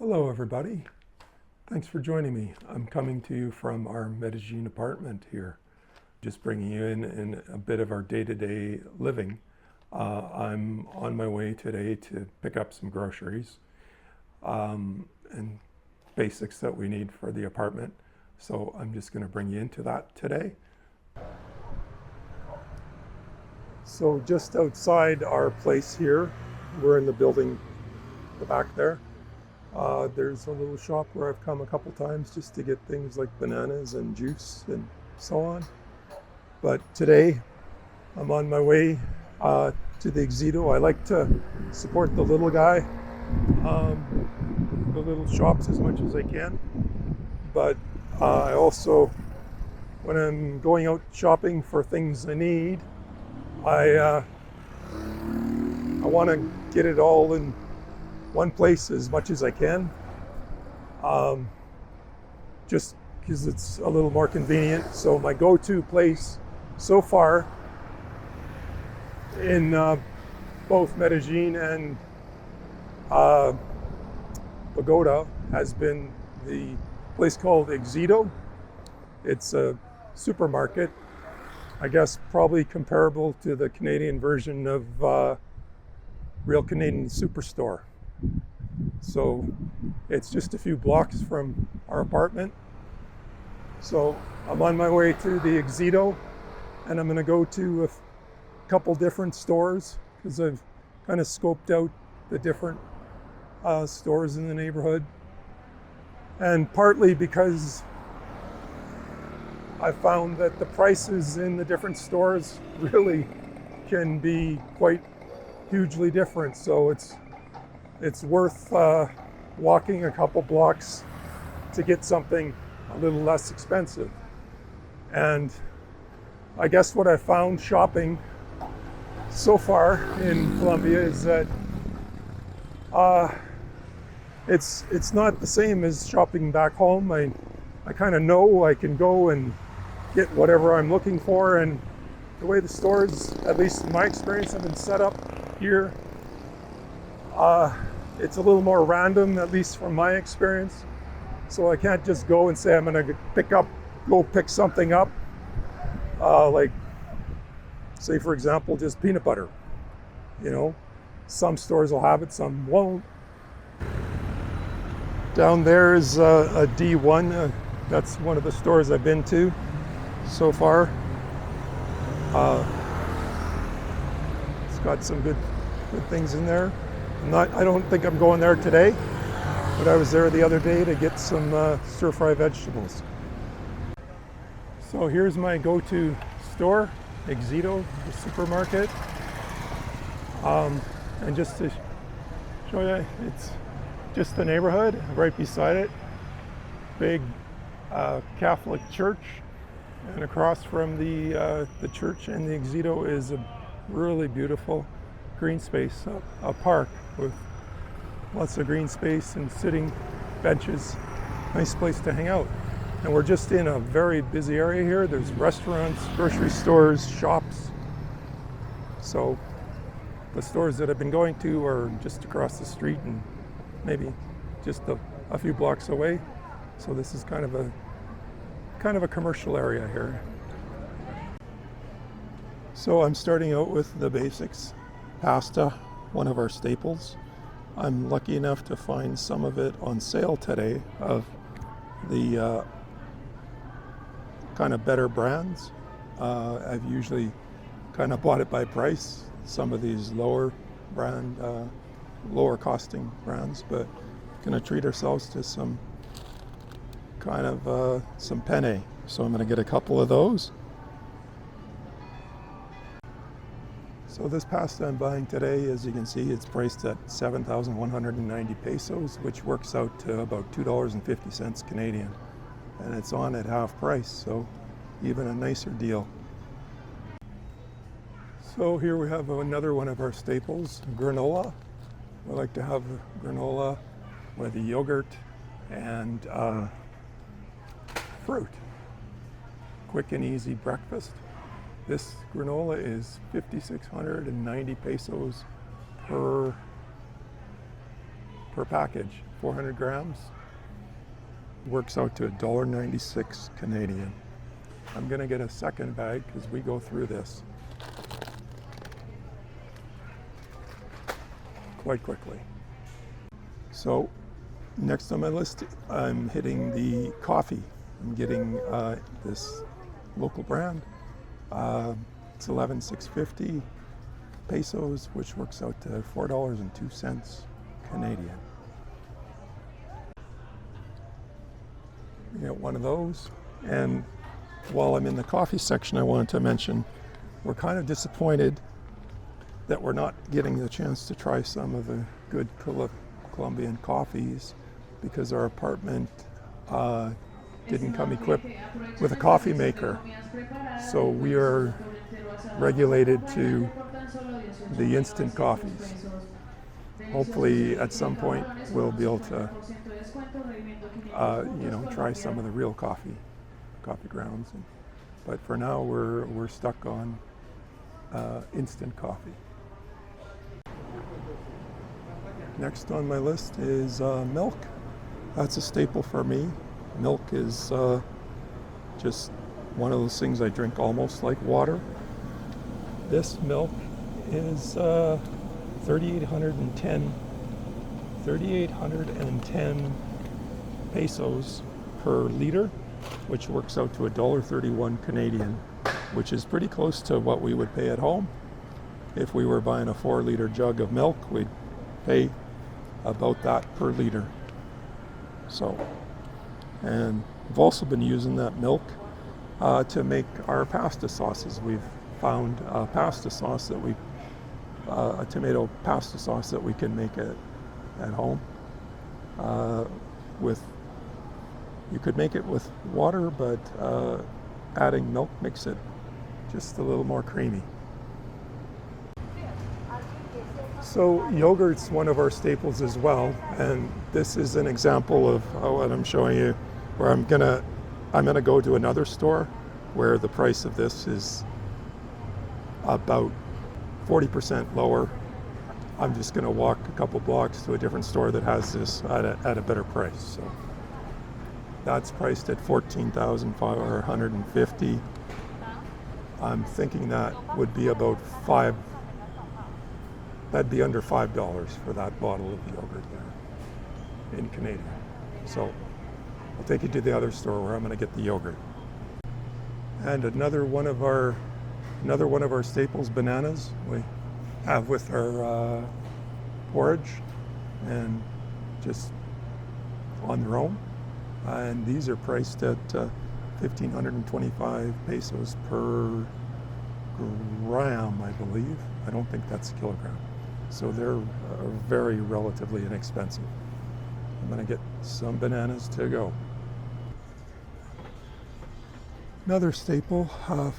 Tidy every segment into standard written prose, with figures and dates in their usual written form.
Hello everybody, thanks for joining me. I'm coming to you from our Medellin apartment here, just bringing you in a bit of our day-to-day living. I'm on my way today to pick up some groceries and basics that we need for the apartment. So I'm just going to bring you into that today. So just outside our place here, we're in the building the back there. There's a little shop where I've come a couple times just to get things like bananas and juice and so on. But today I'm on my way to the Exito. I like to support the little guy, the little shops as much as I can. But I also, when I'm going out shopping for things I need, I want to get it all in one place as much as I can, just because it's a little more convenient. So my go-to place so far in both Medellin and Bogota has been the place called Exito. It's a supermarket, I guess probably comparable to the Canadian version of Real Canadian Superstore. So it's just a few blocks from our apartment. So I'm on my way to the Exito, and I'm going to go to a couple different stores because I've kind of scoped out the different stores in the neighborhood. And partly because I found that the prices in the different stores really can be quite hugely different. So it's worth walking a couple blocks to get something a little less expensive. And I guess what I found shopping so far in Colombia is that it's not the same as shopping back home. I kind of know I can go and get whatever I'm looking for, and the way the stores, at least in my experience, have been set up here, it's a little more random, at least from my experience. So I can't just go and say I'm going to go pick something up, like, say for example, just peanut butter. You know, some stores will have it, some won't. Down there is a D1. That's one of the stores I've been to so far. It's got some good things in there. I don't think I'm going there today, but I was there the other day to get some stir-fry vegetables. So here's my go-to store, Exito, the supermarket. And just to show you, it's just the neighborhood right beside it. Big Catholic church, and across from the church and the Exito is a really beautiful green space, a park with lots of green space and sitting benches. Nice place to hang out. And we're just in a very busy area here. There's restaurants, grocery stores, shops. So the stores that I've been going to are just across the street and maybe just a few blocks away. So this is kind of a commercial area here. So I'm starting out with the basics. Pasta, one of our staples. I'm lucky enough to find some of it on sale today of the kind of better brands. I've usually kind of bought it by price, some of these lower costing brands, but gonna treat ourselves to some kind of some penne. So I'm gonna get a couple of those. So this pasta I'm buying today, as you can see, it's priced at 7,190 pesos, which works out to about $2.50 Canadian. And it's on at half price, so even a nicer deal. So here we have another one of our staples, granola. I like to have granola with yogurt and fruit. Quick and easy breakfast. This granola is 5,690 pesos per per package. 400 grams works out to $1.96 Canadian. I'm gonna get a second bag because we go through this quite quickly. So next on my list, I'm hitting the coffee. I'm getting this local brand. It's 11,650 pesos, which works out to $4.02 Canadian. We get one of those. And while I'm in the coffee section, I wanted to mention we're kind of disappointed that we're not getting the chance to try some of the good Colombian coffees because our apartment didn't come equipped with a coffee maker. So we are regulated to the instant coffees. Hopefully at some point we'll be able to try some of the real coffee grounds. But for now we're stuck on instant coffee. Next on my list is milk. That's a staple for me. Milk is just one of those things I drink almost like water. This milk is 3,810 pesos per liter, which works out to $1.31 Canadian, which is pretty close to what we would pay at home. If we were buying a 4-liter jug of milk, we'd pay about that per liter. So, and we've also been using that milk to make our pasta sauces. We've found a pasta sauce that a tomato pasta sauce that we can make at home. You could make it with water, but adding milk makes it just a little more creamy. So yogurt's one of our staples as well, and this is an example of what I'm showing you, where I'm gonna go to another store where the price of this is about 40% lower. I'm just gonna walk a couple blocks to a different store that has this at a better price. So that's priced at $14,550. I'm thinking that would be about that'd be under $5 for that bottle of yogurt there in Canadian. So I'll take you to the other store where I'm going to get the yogurt. And another one of our staples, bananas, we have with our porridge and just on their own. And these are priced at 1,525 pesos per gram, I believe. I don't think that's a kilogram. So they're very relatively inexpensive. I'm gonna get some bananas to go. Another staple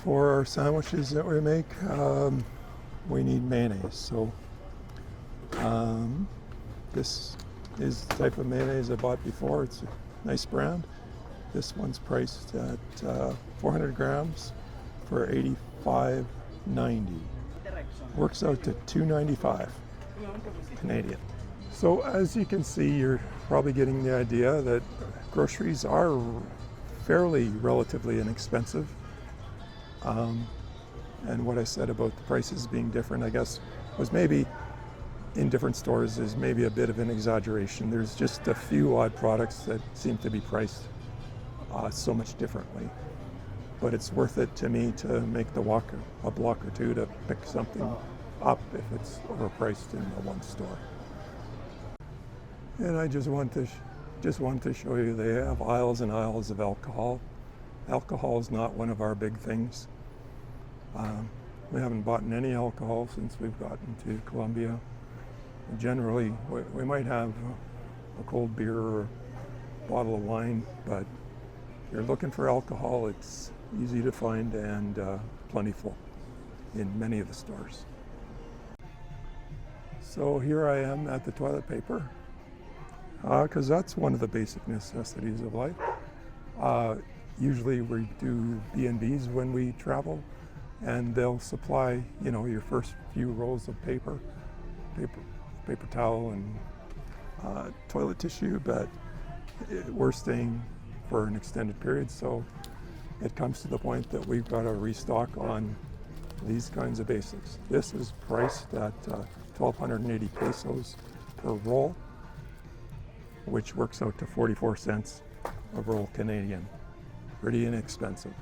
for our sandwiches that we make, we need mayonnaise. So this is the type of mayonnaise I bought before. It's a nice brand. This one's priced at 400 grams for $85.90. Works out to $2.95 Canadian. So as you can see, you're probably getting the idea that groceries are fairly relatively inexpensive. And what I said about the prices being different, I guess, was maybe in different stores is maybe a bit of an exaggeration. There's just a few odd products that seem to be priced so much differently. But it's worth it to me to make the walk a block or two to pick something up if it's overpriced in the one store. And I just want to show you they have aisles and aisles of alcohol. Alcohol is not one of our big things. We haven't bought any alcohol since we've gotten to Colombia. Generally, we might have a cold beer or a bottle of wine, but if you're looking for alcohol, it's easy to find and plentiful in many of the stores. So here I am at the toilet paper, because that's one of the basic necessities of life. Usually we do B&Bs when we travel, and they'll supply, your first few rolls of paper towel, and toilet tissue, but we're staying for an extended period, so it comes to the point that we've got to restock on these kinds of basics. This is priced at 1,280 pesos per roll, which works out to 44 cents a roll Canadian. Pretty inexpensive.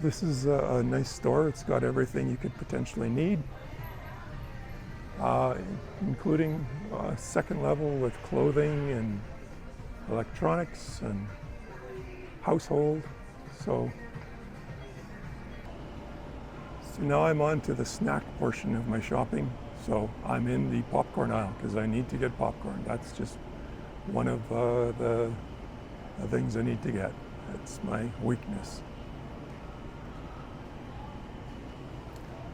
This is a nice store. It's got everything you could potentially need, including second level with clothing and electronics and household. So now I'm on to the snack portion of my shopping. So I'm in the popcorn aisle because I need to get popcorn. That's just one of the things I need to get. It's my weakness.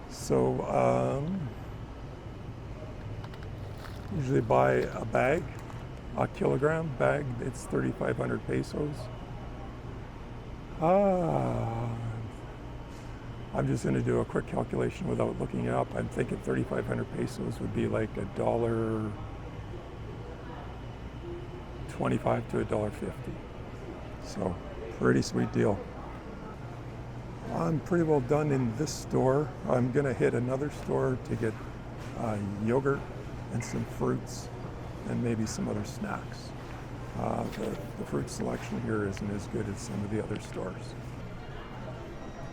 So usually buy a bag, a kilogram bag. It's 3,500 pesos. I'm just going to do a quick calculation without looking it up. I'm thinking 3,500 pesos would be like $1.25 to $1.50. So pretty sweet deal. I'm pretty well done in this store. I'm going to hit another store to get yogurt and some fruits and maybe some other snacks. The fruit selection here isn't as good as some of the other stores.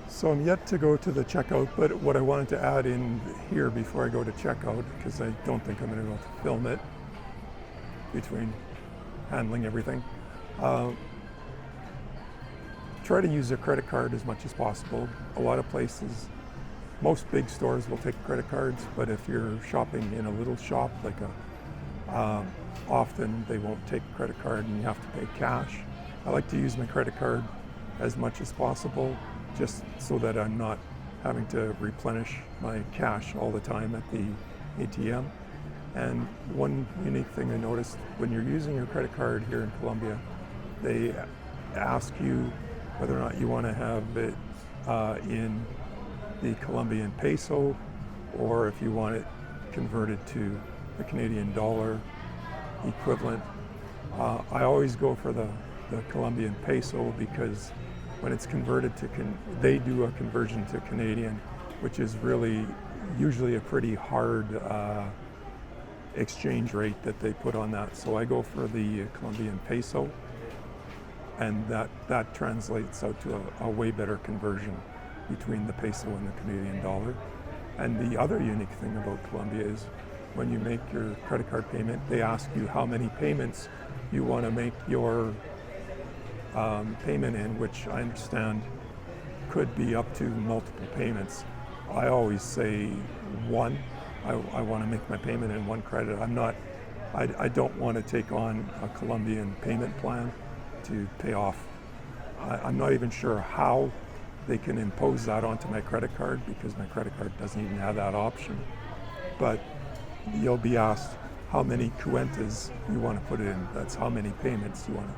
So I'm yet to go to the checkout, but what I wanted to add in here before I go to checkout, because I don't think I'm going to be able to film it between handling everything, try to use a credit card as much as possible. A lot of places, most big stores will take credit cards, but if you're shopping in a little shop, like often they won't take a credit card and you have to pay cash. I like to use my credit card as much as possible, just so that I'm not having to replenish my cash all the time at the ATM. And one unique thing I noticed, when you're using your credit card here in Colombia, they ask you whether or not you want to have it in the Colombian peso, or if you want it converted to the Canadian dollar equivalent. I always go for the Colombian peso because when it's converted to, they do a conversion to Canadian, which is really usually a pretty hard exchange rate that they put on that. So I go for the Colombian peso, and that translates out to a way better conversion between the peso and the Canadian dollar. And the other unique thing about Colombia is when you make your credit card payment, they ask you how many payments you want to make your payment in, which I understand could be up to multiple payments. I always say one. I want to make my payment in one credit. I don't want to take on a Colombian payment plan to pay off. I'm not even sure how they can impose that onto my credit card because my credit card doesn't even have that option. But you'll be asked how many cuentas you want to put in. That's how many payments you want to.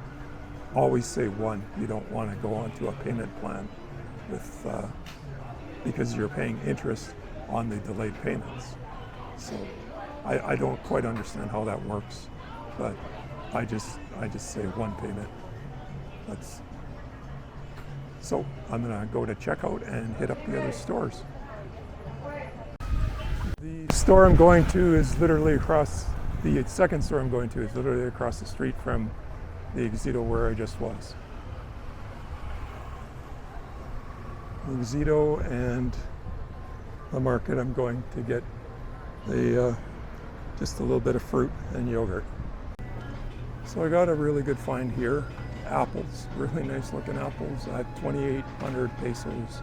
Always say one. You don't want to go onto a payment plan with because you're paying interest on the delayed payments. So I don't quite understand how that works, but I just say one payment. So I'm gonna go to checkout and hit up the other stores. The store I'm going to is literally across. The second store I'm going to is literally across the street from the Exito where I just was. The Exito and the market, I'm going to get just a little bit of fruit and yogurt. So I got a really good find here. Apples, really nice looking apples at 2,800 pesos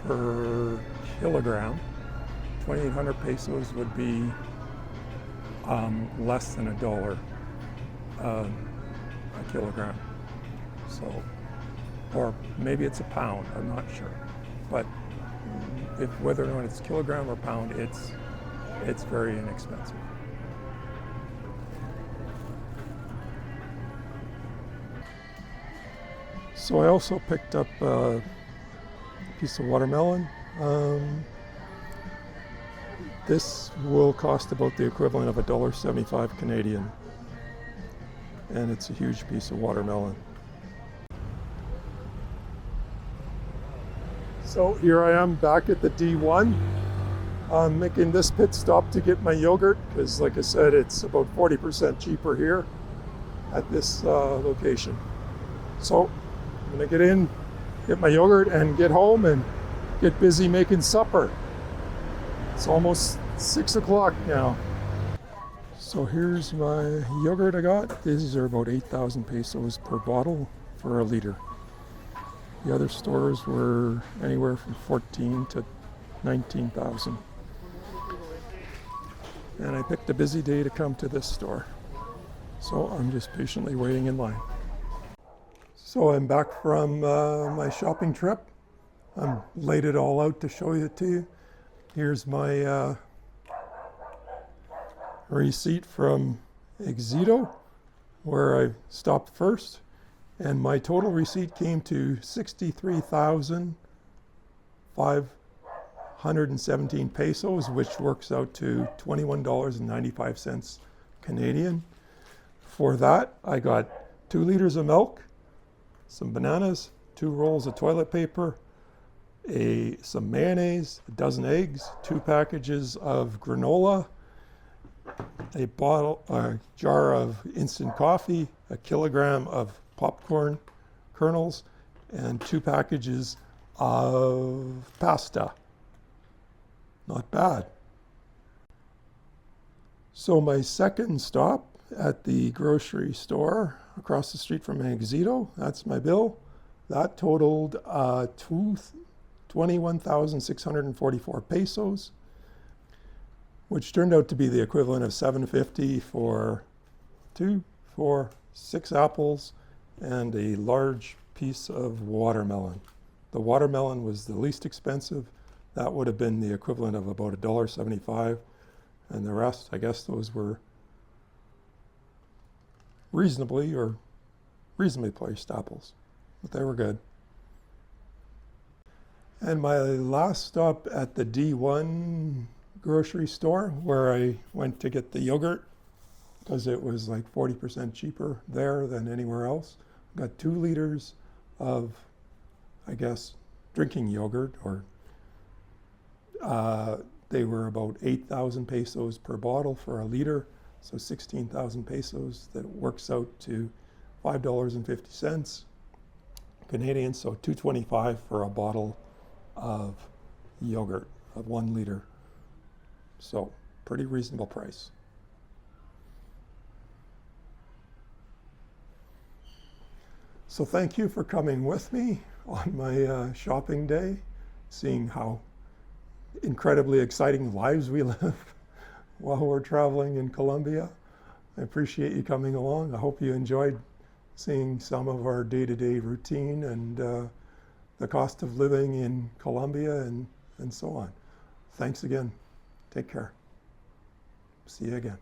per kilogram. 2,800 pesos would be less than $1 a kilogram. So, or maybe it's a pound, I'm not sure. But whether or not it's kilogram or pound, it's very inexpensive. So I also picked up a piece of watermelon. This will cost about the equivalent of $1.75 Canadian. And it's a huge piece of watermelon. So here I am back at the D1. I'm making this pit stop to get my yogurt because, like I said, it's about 40% cheaper here at this location. So I'm gonna get in, get my yogurt, and get home and get busy making supper. It's almost 6 o'clock now. So here's my yogurt I got. These are about 8,000 pesos per bottle for a liter. The other stores were anywhere from 14 to 19,000. And I picked a busy day to come to this store. So I'm just patiently waiting in line. So I'm back from my shopping trip. I'm laid it all out to show it to you. Here's my receipt from Éxito, where I stopped first. And my total receipt came to 63,517 pesos, which works out to $21.95 Canadian. For that, I got 2 liters of milk, some bananas, 2 rolls of toilet paper, some mayonnaise, a dozen eggs, 2 packages of granola, a jar of instant coffee, a kilogram of popcorn kernels, and 2 packages of pasta. Not bad. So my second stop at the grocery store across the street from Éxito, that's my bill. That totaled 21,644 pesos, which turned out to be the equivalent of $7.50 for 6 apples and a large piece of watermelon. The watermelon was the least expensive. That would have been the equivalent of about $1.75, and the rest, I guess those were reasonably priced apples, but they were good. And my last stop at the D1 grocery store, where I went to get the yogurt, because it was like 40% cheaper there than anywhere else. Got 2 liters of, I guess, drinking yogurt, or they were about 8,000 pesos per bottle for a liter, so 16,000 pesos. That works out to $5.50 Canadian, so $2.25 for a bottle of yogurt of 1 liter. So pretty reasonable price. So thank you for coming with me on my shopping day, seeing how incredibly exciting lives we live while we're traveling in Colombia. I appreciate you coming along. I hope you enjoyed seeing some of our day-to-day routine and the cost of living in Colombia and so on. Thanks again. Take care. See you again.